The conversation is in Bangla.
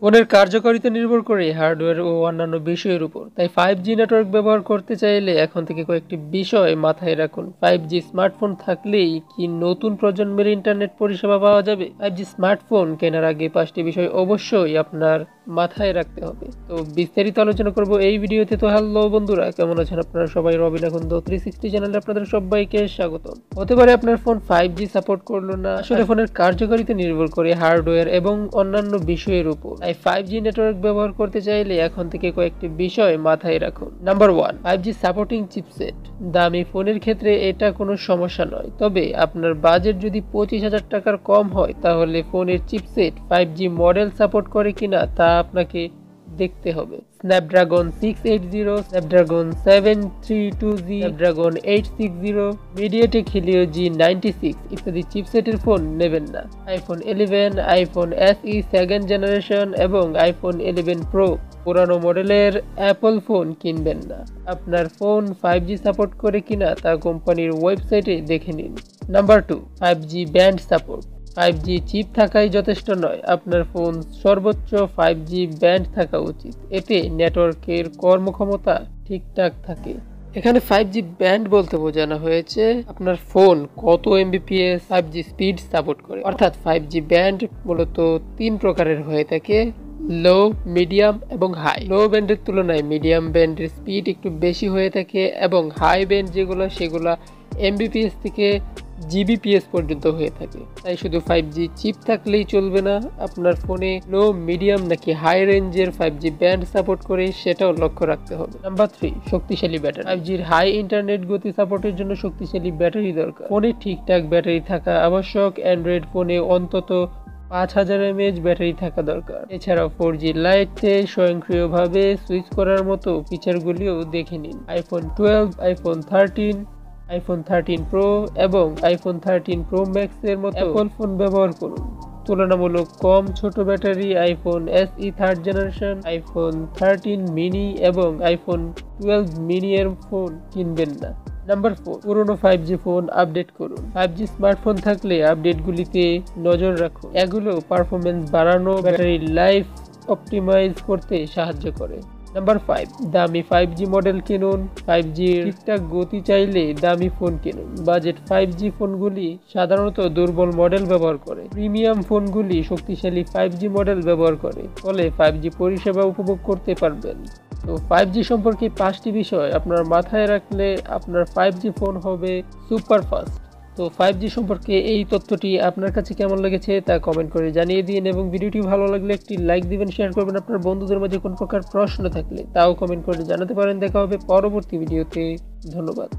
ফোনের কার্যকারিতা নির্ভর করে হার্ডওয়্যার ও অন্যান্য বিষয়ের উপর। তাই 5G নেটওয়ার্ক ব্যবহার করতে চাইলে এখন থেকে কয়েকটি বিষয় মাথায় রাখুন। 5G স্মার্টফোন থাকলেই কি নতুন প্রজন্মের ইন্টারনেট পরিষেবা পাওয়া যাবে? 5G স্মার্টফোন কেনার আগে 5টি বিষয় অবশ্যই আপনার মাথায় রাখতে হবে। তো বিস্তারিত আলোচনা করব এই ভিডিওতে। তো হ্যালো বন্ধুরা, কেমন আছেন আপনারা সবাই? আকোndo 360 চ্যানেলে আপনাদের সবাইকে স্বাগতম। হতে পারে আপনার ফোন 5G সাপোর্ট করলো না। আসলে ফোনের কার্যকারিতা নির্ভর করে হার্ডওয়্যার এবং অন্যান্য বিষয়ের উপর। তাই 5G নেটওয়ার্ক ব্যবহার করতে চাইলে এখন থেকে কয়েকটি বিষয় মাথায় রাখুন। Number 1, 5G supporting chipset. দামি ফোনের ক্ষেত্রে এটা কোনো সমস্যা নয়, তবে আপনার বাজেট যদি 25,000 টাকার কম হয় তাহলে ফোনের চিপসেট 5G মডেল সাপোর্ট করে কিনা তা আপনাকে দেখতে হবে। Snapdragon 680, Snapdragon 732G, Snapdragon 860, MediaTek Helio G96 ইত্যাদি চিপসেটের ফোন নেবেন না। IPhone 11, iPhone SE second generation এবং আইফোন 11 প্রো পুরানো মডেলের অ্যাপল ফোন কিনবেন না। আপনার ফোন 5G সাপোর্ট করে কিনা তা কোম্পানির ওয়েবসাইটে দেখে নিন। Number 2, 5G band support. 5G chip থাকাই যথেষ্ট নয়, আপনার ফোন সর্বোচ্চ 5G ব্যান্ড থাকা উচিত। এতে নেটওয়ার্কের কর্মক্ষমতা ঠিকঠাক থাকে। এখানে 5G ব্যান্ড বলতে বোঝানো হয়েছে আপনার ফোন কত Mbps 5G স্পিড সাপোর্ট করে। অর্থাৎ 5G ব্যান্ড মূলত 3 প্রকারের হয়ে থাকে: লো, মিডিয়াম এবং হাই। লো ব্যান্ডের তুলনায় মিডিয়াম ব্যান্ডের স্পিড একটু বেশি হয়ে থাকে এবং হাই ব্যান্ড সেগুলো Mbps থেকে Gbps পর্যন্ত হয়ে থাকে। তাই শুধু 5G চিপ থাকলেই চলবে না, আপনার ফোনে লো, মিডিয়াম নাকি হাই রেঞ্জের 5G ব্যান্ড সাপোর্ট করে সেটাও লক্ষ্য রাখতে হবে। নাম্বার 3, শক্তিশালী ব্যাটারি। 5Gর হাই ইন্টারনেট গতি সাপোর্টের জন্য শক্তিশালী ব্যাটারি দরকার। ফোনে ঠিকঠাক ব্যাটারি থাকা আবশ্যক। অ্যান্ড্রয়েড ফোনে অন্তত 5000 mAh ব্যাটারি থাকা দরকার। এছাড়াও 4G লাইটে স্বয়ংক্রিয়ভাবে সুইচ করার মতো ফিচারগুলিও দেখে নিন। আইফোন 12, আইফোন 13, আইফোন 13 প্রো এবং আইফোন 13 প্রো ম্যাক্স এর মতো অ্যাপল ফোন ব্যবহার করুন। তুলনামূলক কম ছোট battery iPhone SE third generation, iPhone 13 mini এবং আইফোন 12 মিনি এর ফোন কিনবেন না। নাম্বার 4, পুরনো 5G ফোন আপডেট করুন। 5G স্মার্টফোন থাকলে আপডেটগুলিতে নজর রাখুন। এগুলো পারফরমেন্স বাড়ানো, ব্যাটারি লাইফ অপটিমাইজ করতে সাহায্য করে। নাম্বার 5, দামি 5G মডেল কিনুন। 5G ঠিকঠাক গতি চাইলে দামি ফোন কিনুন। বাজেট 5G ফোনগুলি সাধারণত দুর্বল মডেল ব্যবহার করে। প্রিমিয়াম ফোনগুলি শক্তিশালী 5G মডেল ব্যবহার করে, ফলে 5G পরিষেবা উপভোগ করতে পারবেন। তো 5G সম্পর্কে 5টি বিষয় আপনার মাথায় রাখলে আপনার 5G ফোন হবে সুপার ফাস্ট। তো 5G সম্পর্কে এই তথ্যটি আপনার কাছে কেমন লেগেছে তা কমেন্ট করে জানিয়ে দিন এবং ভিডিওটি ভালো লাগলে একটি লাইক দিবেন, শেয়ার করবেন। আপনার বন্ধুদের মাঝে কোনো প্রকার প্রশ্ন থাকলে তাও কমেন্ট করে জানাতে পারেন। দেখা হবে পরবর্তী ভিডিওতে। ধন্যবাদ।